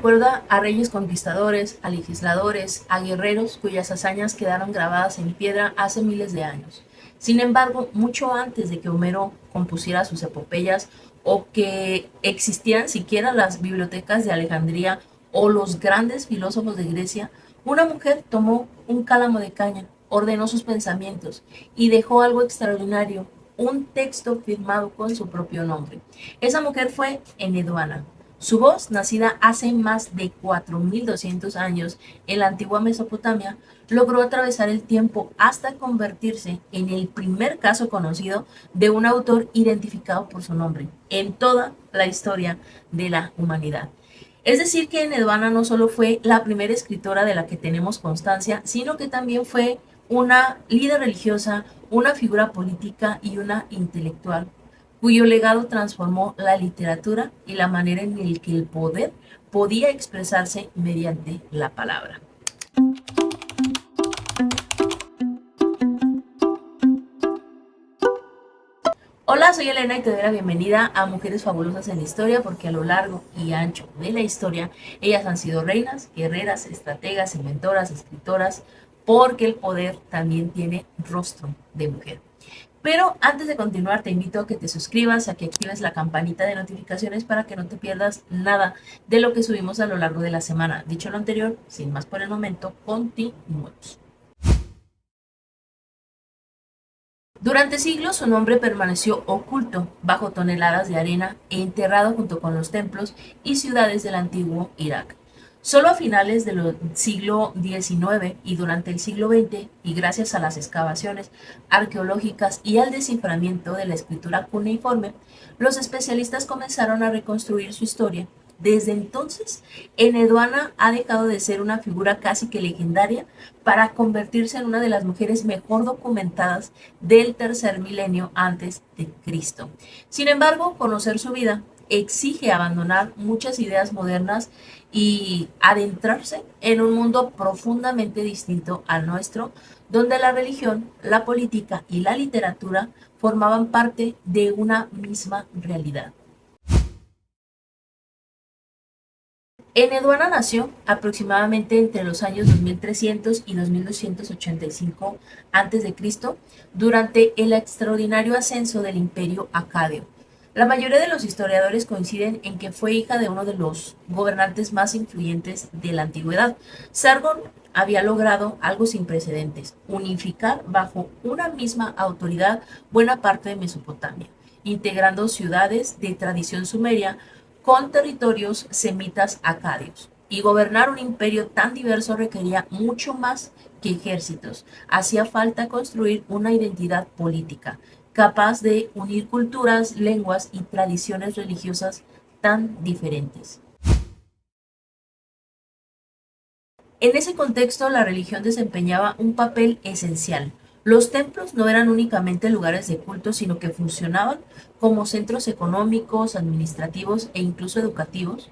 recuerda a reyes conquistadores, a legisladores, a guerreros cuyas hazañas quedaron grabadas en piedra hace miles de años. Sin embargo, mucho antes de que Homero compusiera sus epopeyas o que existieran siquiera las bibliotecas de Alejandría o los grandes filósofos de Grecia, una mujer tomó un cálamo de caña, ordenó sus pensamientos y dejó algo extraordinario, un texto firmado con su propio nombre. Esa mujer fue Enedoana. Su voz, nacida hace más de 4200 años en la antigua Mesopotamia, logró atravesar el tiempo hasta convertirse en el primer caso conocido de un autor identificado por su nombre en toda la historia de la humanidad. Es decir, que Enedoana no solo fue la primera escritora de la que tenemos constancia, sino que también fue una líder religiosa, una figura política y una intelectual, cuyo legado transformó la literatura y la manera en la que el poder podía expresarse mediante la palabra. Hola, soy Elena y te doy la bienvenida a Mujeres Fabulosas en la Historia, porque a lo largo y ancho de la historia ellas han sido reinas, guerreras, estrategas, inventoras, escritoras, porque el poder también tiene rostro de mujer. Pero antes de continuar, te invito a que te suscribas, a que actives la campanita de notificaciones para que no te pierdas nada de lo que subimos a lo largo de la semana. Dicho lo anterior, sin más por el momento, continuemos. Durante siglos su nombre permaneció oculto bajo toneladas de arena e enterrado junto con los templos y ciudades del antiguo Irak. Solo a finales del siglo XIX y durante el siglo XX, y gracias a las excavaciones arqueológicas y al desciframiento de la escritura cuneiforme, los especialistas comenzaron a reconstruir su historia. Desde entonces, Enedoana ha dejado de ser una figura casi que legendaria para convertirse en una de las mujeres mejor documentadas del tercer milenio antes de Cristo. Sin embargo, conocer su vida exige abandonar muchas ideas modernas y adentrarse en un mundo profundamente distinto al nuestro, donde la religión, la política y la literatura formaban parte de una misma realidad. Enedoana nació aproximadamente entre los años 2300 y 2285 a.C., durante el extraordinario ascenso del Imperio Acadio. La mayoría de los historiadores coinciden en que fue hija de uno de los gobernantes más influyentes de la antigüedad. Sargón había logrado algo sin precedentes: unificar bajo una misma autoridad buena parte de Mesopotamia, integrando ciudades de tradición sumeria con territorios semitas acadios. Y gobernar un imperio tan diverso requería mucho más que ejércitos. Hacía falta construir una identidad política, capaz de unir culturas, lenguas y tradiciones religiosas tan diferentes. En ese contexto, la religión desempeñaba un papel esencial. Los templos no eran únicamente lugares de culto, sino que funcionaban como centros económicos, administrativos e incluso educativos.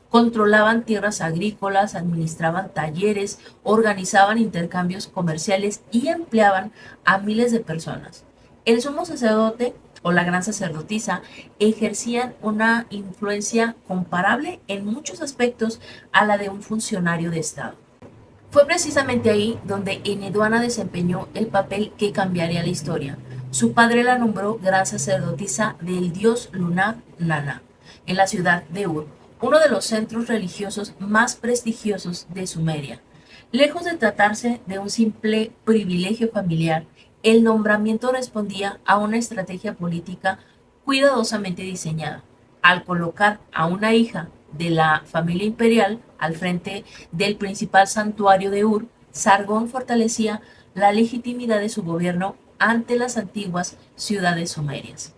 Controlaban tierras agrícolas, administraban talleres, organizaban intercambios comerciales y empleaban a miles de personas. El sumo sacerdote o la gran sacerdotisa ejercían una influencia comparable en muchos aspectos a la de un funcionario de Estado. Fue precisamente ahí donde Enedoana desempeñó el papel que cambiaría la historia. Su padre la nombró gran sacerdotisa del dios lunar Nana, en la ciudad de Ur, uno de los centros religiosos más prestigiosos de Sumeria. Lejos de tratarse de un simple privilegio familiar, el nombramiento respondía a una estrategia política cuidadosamente diseñada. Al colocar a una hija de la familia imperial al frente del principal santuario de Ur, Sargón fortalecía la legitimidad de su gobierno ante las antiguas ciudades sumerias.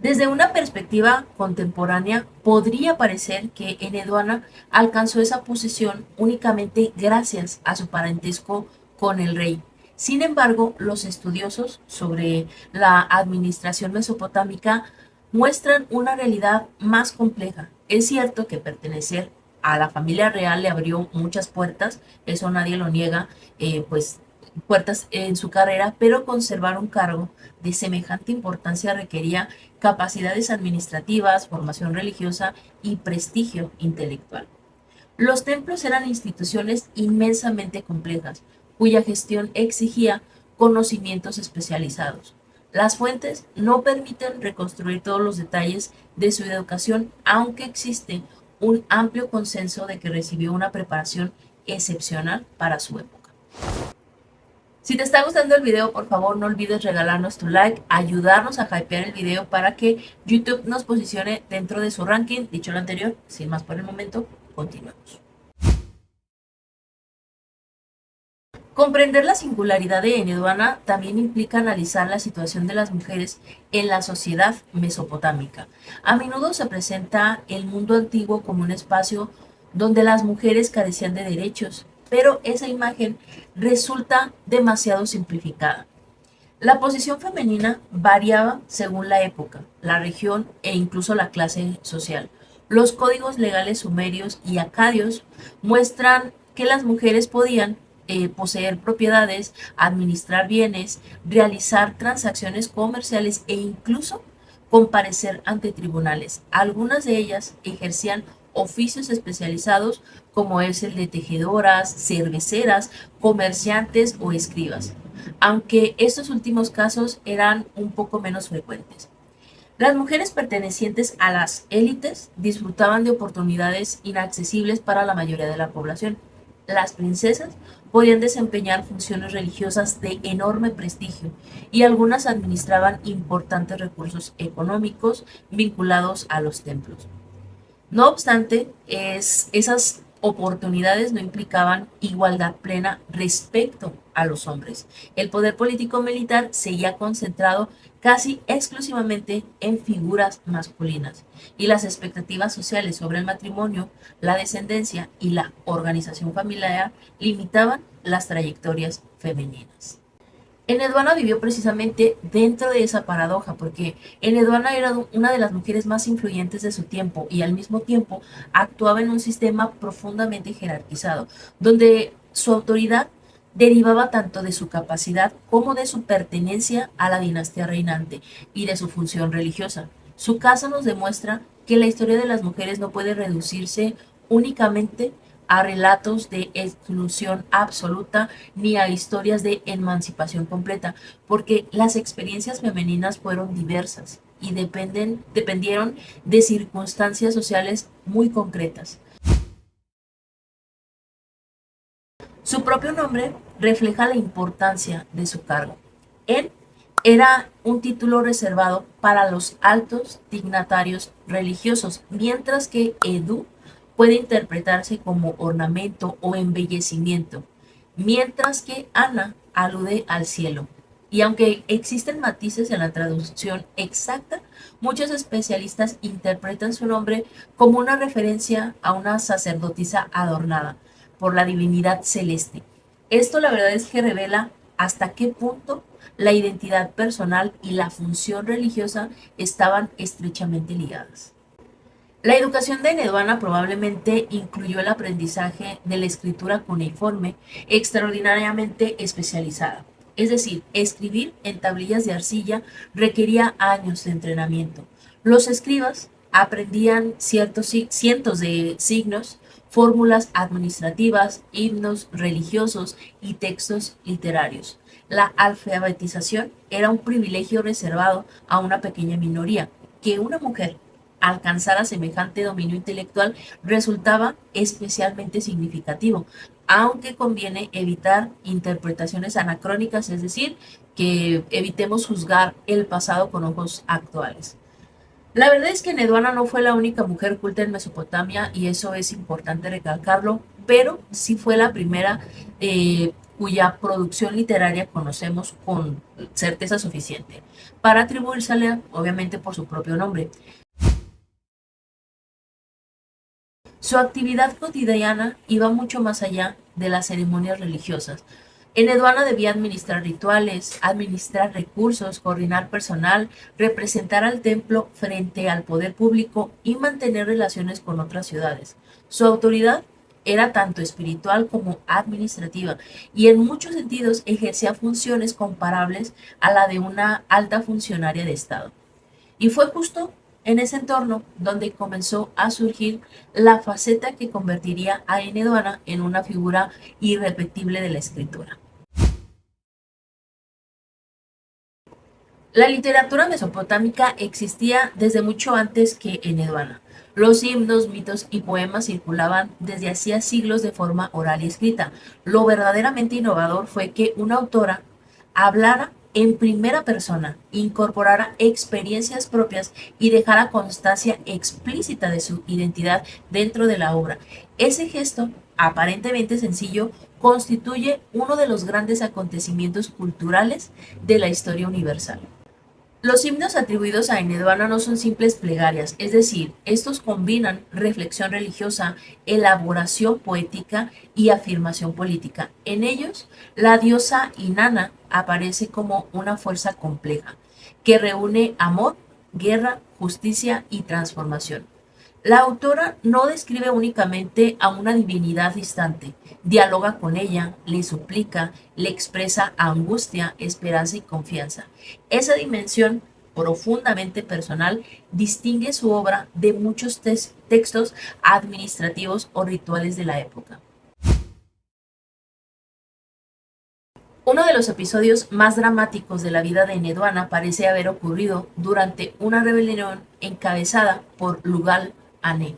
Desde una perspectiva contemporánea, podría parecer que Enedoana alcanzó esa posición únicamente gracias a su parentesco con el rey. Sin embargo, los estudiosos sobre la administración mesopotámica muestran una realidad más compleja. Es cierto que pertenecer a la familia real le abrió muchas puertas, eso nadie lo niega, pues puertas en su carrera, pero conservar un cargo de semejante importancia requería capacidades administrativas, formación religiosa y prestigio intelectual. Los templos eran instituciones inmensamente complejas, cuya gestión exigía conocimientos especializados. Las fuentes no permiten reconstruir todos los detalles de su educación, aunque existe un amplio consenso de que recibió una preparación excepcional para su época. Si te está gustando el video, por favor no olvides regalarnos tu like, ayudarnos a hypear el video para que YouTube nos posicione dentro de su ranking. Dicho lo anterior, sin más por el momento, continuamos. Comprender la singularidad de Enheduanna también implica analizar la situación de las mujeres en la sociedad mesopotámica. A menudo se presenta el mundo antiguo como un espacio donde las mujeres carecían de derechos, pero esa imagen resulta demasiado simplificada. La posición femenina variaba según la época, la región e incluso la clase social. Los códigos legales sumerios y acadios muestran que las mujeres podían poseer propiedades, administrar bienes, realizar transacciones comerciales e incluso comparecer ante tribunales. Algunas de ellas ejercían oficios especializados como es el de tejedoras, cerveceras, comerciantes o escribas, aunque estos últimos casos eran un poco menos frecuentes. Las mujeres pertenecientes a las élites disfrutaban de oportunidades inaccesibles para la mayoría de la población. Las princesas podían desempeñar funciones religiosas de enorme prestigio y algunas administraban importantes recursos económicos vinculados a los templos. No obstante, esas oportunidades no implicaban igualdad plena respecto a los hombres. El poder político-militar seguía concentrado casi exclusivamente en figuras masculinas, y las expectativas sociales sobre el matrimonio, la descendencia y la organización familiar limitaban las trayectorias femeninas. Enheduanna vivió precisamente dentro de esa paradoja, porque Enheduanna era una de las mujeres más influyentes de su tiempo y al mismo tiempo actuaba en un sistema profundamente jerarquizado, donde su autoridad derivaba tanto de su capacidad como de su pertenencia a la dinastía reinante y de su función religiosa. Su caso nos demuestra que la historia de las mujeres no puede reducirse únicamente a relatos de exclusión absoluta ni a historias de emancipación completa, porque las experiencias femeninas fueron diversas y dependieron de circunstancias sociales muy concretas. Su propio nombre refleja la importancia de su cargo. Él era un título reservado para los altos dignatarios religiosos, mientras que Edu puede interpretarse como ornamento o embellecimiento, mientras que Ana alude al cielo. Y aunque existen matices en la traducción exacta, muchos especialistas interpretan su nombre como una referencia a una sacerdotisa adornada por la divinidad celeste. Esto la verdad es que revela hasta qué punto la identidad personal y la función religiosa estaban estrechamente ligadas. La educación de Enheduanna probablemente incluyó el aprendizaje de la escritura cuneiforme extraordinariamente especializada. Es decir, escribir en tablillas de arcilla requería años de entrenamiento. Los escribas aprendían cientos de signos, fórmulas administrativas, himnos religiosos y textos literarios. La alfabetización era un privilegio reservado a una pequeña minoría. Que una mujer alcanzara semejante dominio intelectual resultaba especialmente significativo, aunque conviene evitar interpretaciones anacrónicas, es decir, que evitemos juzgar el pasado con ojos actuales. La verdad es que Enheduanna no fue la única mujer culta en Mesopotamia y eso es importante recalcarlo, pero sí fue la primera cuya producción literaria conocemos con certeza suficiente para atribuírsela, obviamente, por su propio nombre. Su actividad cotidiana iba mucho más allá de las ceremonias religiosas. Enheduanna debía administrar rituales, administrar recursos, coordinar personal, representar al templo frente al poder público y mantener relaciones con otras ciudades. Su autoridad era tanto espiritual como administrativa y en muchos sentidos ejercía funciones comparables a la de una alta funcionaria de Estado. Y fue justo en ese entorno donde comenzó a surgir la faceta que convertiría a Eneduana en una figura irrepetible de la escritura. La literatura mesopotámica existía desde mucho antes que Eneduana. Los himnos, mitos y poemas circulaban desde hacía siglos de forma oral y escrita. Lo verdaderamente innovador fue que una autora hablara en primera persona, incorporara experiencias propias y dejara constancia explícita de su identidad dentro de la obra. Ese gesto, aparentemente sencillo, constituye uno de los grandes acontecimientos culturales de la historia universal. Los himnos atribuidos a Eneduana no son simples plegarias, es decir, estos combinan reflexión religiosa, elaboración poética y afirmación política. En ellos, la diosa Inanna aparece como una fuerza compleja, que reúne amor, guerra, justicia y transformación. La autora no describe únicamente a una divinidad distante, dialoga con ella, le suplica, le expresa angustia, esperanza y confianza. Esa dimensión profundamente personal distingue su obra de muchos textos administrativos o rituales de la época. Uno de los episodios más dramáticos de la vida de Neduana parece haber ocurrido durante una rebelión encabezada por Lugal Ané.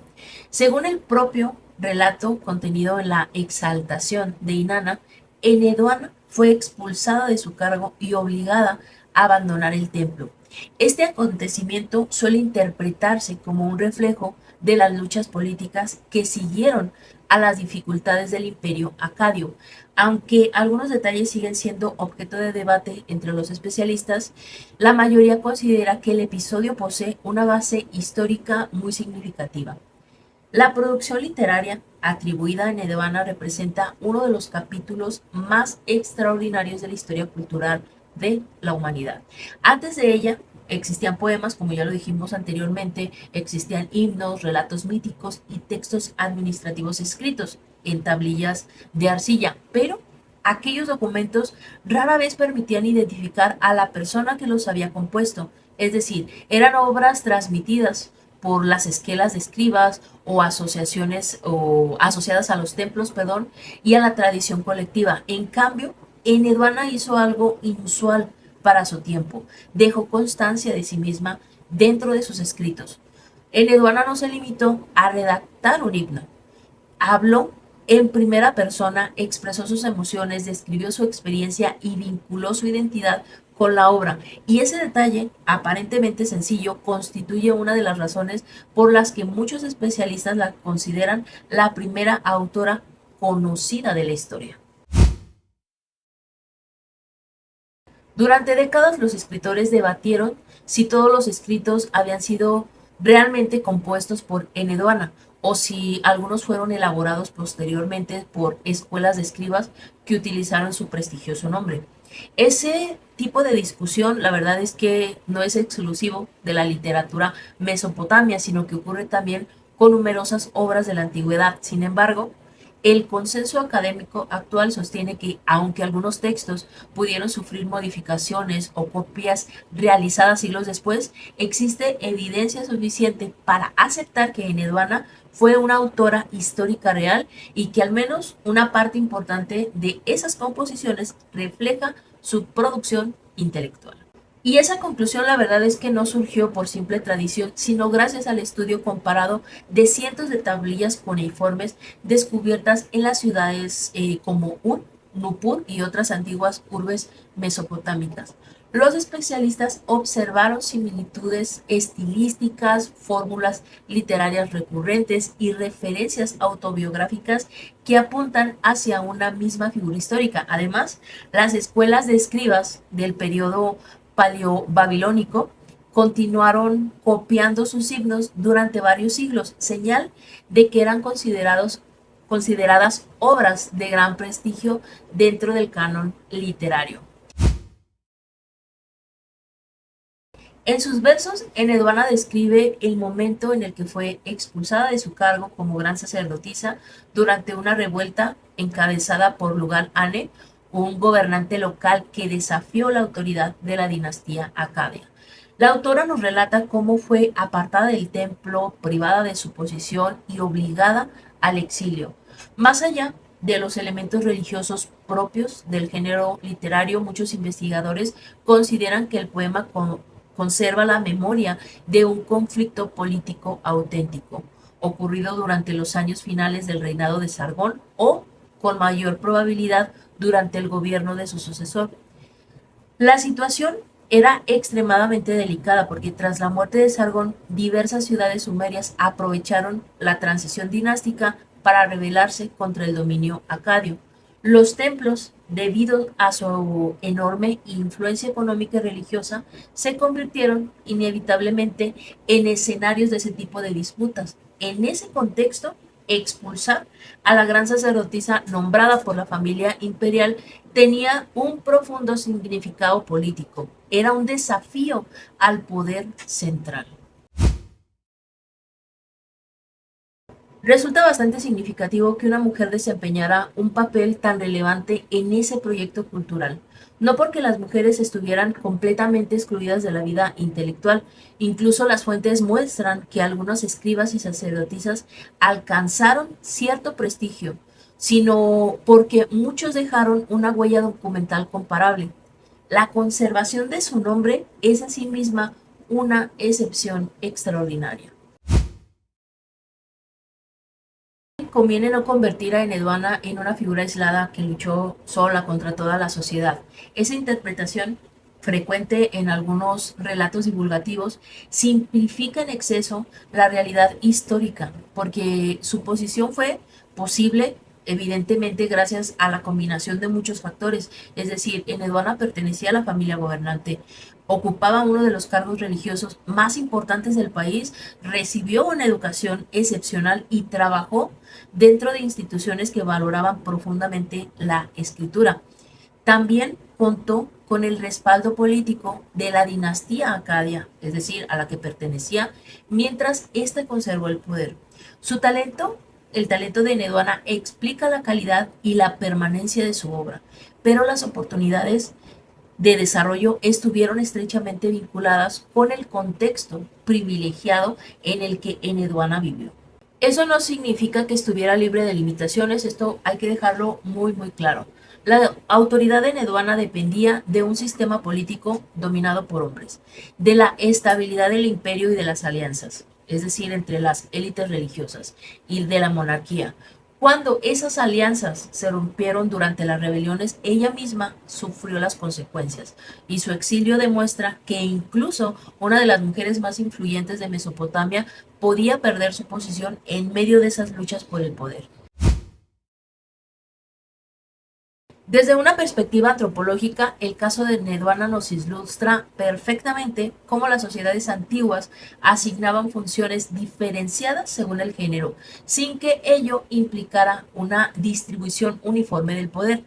Según el propio relato contenido en la Exaltación de Inanna, Eneduana fue expulsada de su cargo y obligada a abandonar el templo. Este acontecimiento suele interpretarse como un reflejo de las luchas políticas que siguieron a las dificultades del imperio acadio. Aunque algunos detalles siguen siendo objeto de debate entre los especialistas, la mayoría considera que el episodio posee una base histórica muy significativa. La producción literaria atribuida a Neduana representa uno de los capítulos más extraordinarios de la historia cultural de la humanidad. Antes de ella existían poemas, como ya lo dijimos anteriormente, existían himnos, relatos míticos y textos administrativos escritos en tablillas de arcilla, pero aquellos documentos rara vez permitían identificar a la persona que los había compuesto, es decir, eran obras transmitidas por las esquelas de escribas o asociaciones o asociadas a los templos, perdón, y a la tradición colectiva. En cambio, Eneduana hizo algo inusual para su tiempo. Dejó constancia de sí misma dentro de sus escritos. Eneduana no se limitó a redactar un himno. Habló en primera persona, expresó sus emociones, describió su experiencia y vinculó su identidad con la obra. Y ese detalle, aparentemente sencillo, constituye una de las razones por las que muchos especialistas la consideran la primera autora conocida de la historia. Durante décadas los escritores debatieron si todos los escritos habían sido realmente compuestos por Eneduana o si algunos fueron elaborados posteriormente por escuelas de escribas que utilizaron su prestigioso nombre. Ese tipo de discusión, la verdad es que no es exclusivo de la literatura mesopotamia, sino que ocurre también con numerosas obras de la antigüedad. Sin embargo, el consenso académico actual sostiene que, aunque algunos textos pudieron sufrir modificaciones o copias realizadas siglos después, existe evidencia suficiente para aceptar que Eneduana fue una autora histórica real y que al menos una parte importante de esas composiciones refleja su producción intelectual. Y esa conclusión la verdad es que no surgió por simple tradición, sino gracias al estudio comparado de cientos de tablillas cuneiformes descubiertas en las ciudades como Ur, Nupur y otras antiguas urbes mesopotámicas. Los especialistas observaron similitudes estilísticas, fórmulas literarias recurrentes y referencias autobiográficas que apuntan hacia una misma figura histórica. Además, las escuelas de escribas del periodo paleobabilónico continuaron copiando sus signos durante varios siglos, señal de que eran consideradas obras de gran prestigio dentro del canon literario. En sus versos, Eneduana describe el momento en el que fue expulsada de su cargo como gran sacerdotisa durante una revuelta encabezada por Lugal Ane, un gobernante local que desafió la autoridad de la dinastía Acadia. La autora nos relata cómo fue apartada del templo, privada de su posición y obligada al exilio. Más allá de los elementos religiosos propios del género literario, muchos investigadores consideran que el poema conserva la memoria de un conflicto político auténtico, ocurrido durante los años finales del reinado de Sargón o, con mayor probabilidad, durante el gobierno de su sucesor. La situación era extremadamente delicada porque tras la muerte de Sargón, diversas ciudades sumerias aprovecharon la transición dinástica para rebelarse contra el dominio acadio. Los templos, debido a su enorme influencia económica y religiosa, se convirtieron inevitablemente en escenarios de ese tipo de disputas. En ese contexto, expulsar a la gran sacerdotisa nombrada por la familia imperial tenía un profundo significado político. Era un desafío al poder central. Resulta bastante significativo que una mujer desempeñara un papel tan relevante en ese proyecto cultural, no porque las mujeres estuvieran completamente excluidas de la vida intelectual, incluso las fuentes muestran que algunos escribas y sacerdotisas alcanzaron cierto prestigio, sino porque muchos dejaron una huella documental comparable. La conservación de su nombre es en sí misma una excepción extraordinaria. Conviene no convertir a Eneduana en una figura aislada que luchó sola contra toda la sociedad. Esa interpretación, frecuente en algunos relatos divulgativos, simplifica en exceso la realidad histórica, porque su posición fue posible evidentemente gracias a la combinación de muchos factores, es decir, Eneduana pertenecía a la familia gobernante, ocupaba uno de los cargos religiosos más importantes del país, recibió una educación excepcional y trabajó dentro de instituciones que valoraban profundamente la escritura. También contó con el respaldo político de la dinastía acadia, es decir, a la que pertenecía, mientras ésta conservó el poder. Su talento, el talento de Eneduana, explica la calidad y la permanencia de su obra, pero las oportunidades de desarrollo estuvieron estrechamente vinculadas con el contexto privilegiado en el que Eneduana vivió. Eso no significa que estuviera libre de limitaciones, esto hay que dejarlo muy claro. La autoridad de Eneduana dependía de un sistema político dominado por hombres, de la estabilidad del imperio y de las alianzas, es decir, entre las élites religiosas y de la monarquía. Cuando esas alianzas se rompieron durante las rebeliones, ella misma sufrió las consecuencias y su exilio demuestra que incluso una de las mujeres más influyentes de Mesopotamia podía perder su posición en medio de esas luchas por el poder. Desde una perspectiva antropológica, el caso de Neduana nos ilustra perfectamente cómo las sociedades antiguas asignaban funciones diferenciadas según el género, sin que ello implicara una distribución uniforme del poder.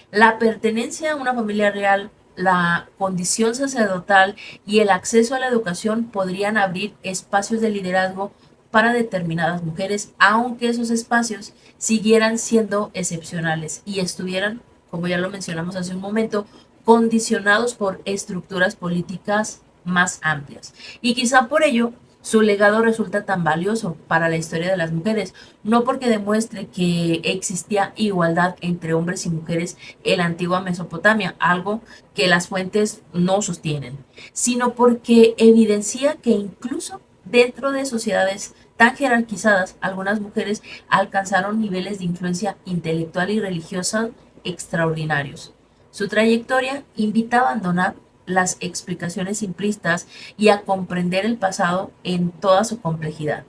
La pertenencia a una familia real, la condición sacerdotal y el acceso a la educación podrían abrir espacios de liderazgo para determinadas mujeres, aunque esos espacios siguieran siendo excepcionales y estuvieran, como ya lo mencionamos hace un momento, condicionados por estructuras políticas más amplias. Y quizá por ello su legado resulta tan valioso para la historia de las mujeres, no porque demuestre que existía igualdad entre hombres y mujeres en la antigua Mesopotamia, algo que las fuentes no sostienen, sino porque evidencia que incluso dentro de sociedades tan jerarquizadas, algunas mujeres alcanzaron niveles de influencia intelectual y religiosa extraordinarios. Su trayectoria invita a abandonar las explicaciones simplistas y a comprender el pasado en toda su complejidad.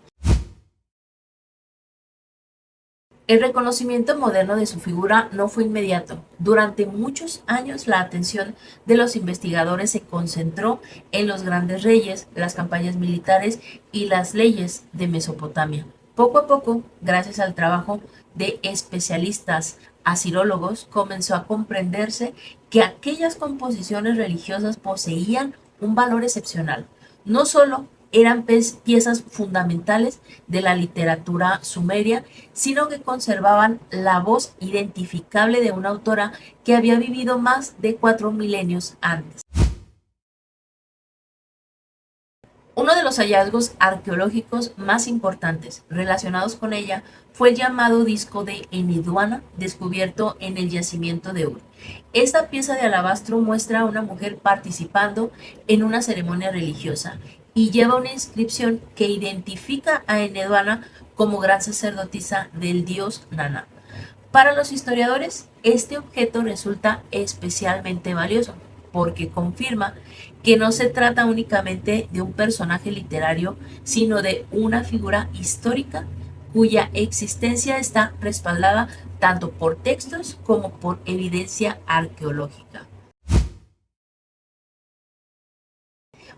El reconocimiento moderno de su figura no fue inmediato. Durante muchos años la atención de los investigadores se concentró en los grandes reyes, las campañas militares y las leyes de Mesopotamia. Poco a poco, gracias al trabajo de especialistas asirólogos, comenzó a comprenderse que aquellas composiciones religiosas poseían un valor excepcional, No solo eran piezas fundamentales de la literatura sumeria, sino que conservaban la voz identificable de una autora que había vivido más de 4 milenios antes. Uno de los hallazgos arqueológicos más importantes relacionados con ella fue el llamado disco de Enheduanna, descubierto en el yacimiento de Ur. Esta pieza de alabastro muestra a una mujer participando en una ceremonia religiosa y lleva una inscripción que identifica a Enheduanna como gran sacerdotisa del dios Nanna. Para los historiadores, este objeto resulta especialmente valioso porque confirma que no se trata únicamente de un personaje literario, sino de una figura histórica cuya existencia está respaldada tanto por textos como por evidencia arqueológica.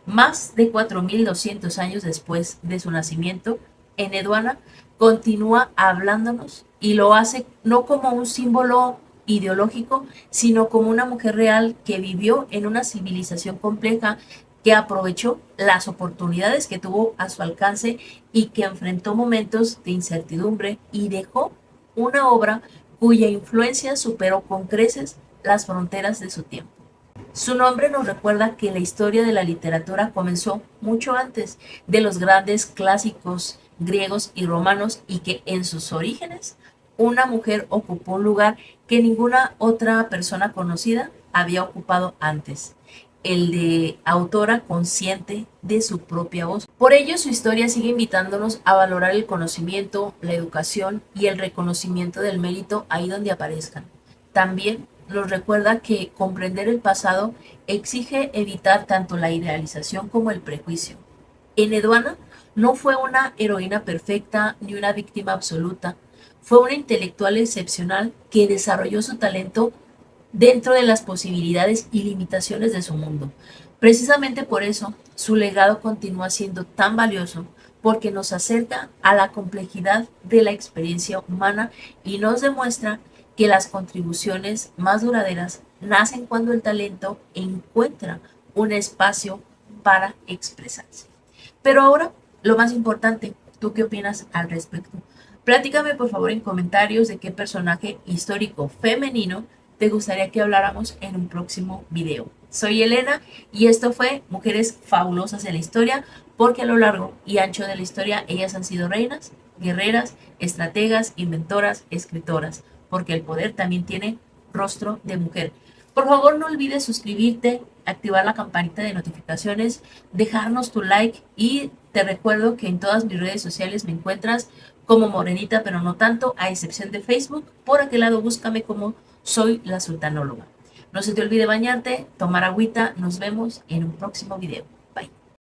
Más de 4200 años después de su nacimiento, Enheduanna continúa hablándonos y lo hace no como un símbolo ideológico, sino como una mujer real que vivió en una civilización compleja, que aprovechó las oportunidades que tuvo a su alcance y que enfrentó momentos de incertidumbre y dejó una obra cuya influencia superó con creces las fronteras de su tiempo. Su nombre nos recuerda que la historia de la literatura comenzó mucho antes de los grandes clásicos griegos y romanos y que en sus orígenes una mujer ocupó un lugar que ninguna otra persona conocida había ocupado antes, el de autora consciente de su propia voz. Por ello, su historia sigue invitándonos a valorar el conocimiento, la educación y el reconocimiento del mérito ahí donde aparezcan. También nos recuerda que comprender el pasado exige evitar tanto la idealización como el prejuicio. Enheduanna no fue una heroína perfecta ni una víctima absoluta, fue una intelectual excepcional que desarrolló su talento dentro de las posibilidades y limitaciones de su mundo. Precisamente por eso, su legado continúa siendo tan valioso, porque nos acerca a la complejidad de la experiencia humana y nos demuestra que las contribuciones más duraderas nacen cuando el talento encuentra un espacio para expresarse. Pero ahora, lo más importante, ¿tú qué opinas al respecto? Platícame por favor en comentarios de qué personaje histórico femenino te gustaría que habláramos en un próximo video. Soy Elena y esto fue Mujeres Fabulosas en la Historia, porque a lo largo y ancho de la historia ellas han sido reinas, guerreras, estrategas, inventoras, escritoras, porque el poder también tiene rostro de mujer. Por favor, no olvides suscribirte, activar la campanita de notificaciones, dejarnos tu like y te recuerdo que en todas mis redes sociales me encuentras como Morenita, pero no tanto, a excepción de Facebook. Por aquel lado, búscame como Soy la Sultanóloga. No se te olvide bañarte, tomar agüita. Nos vemos en un próximo video.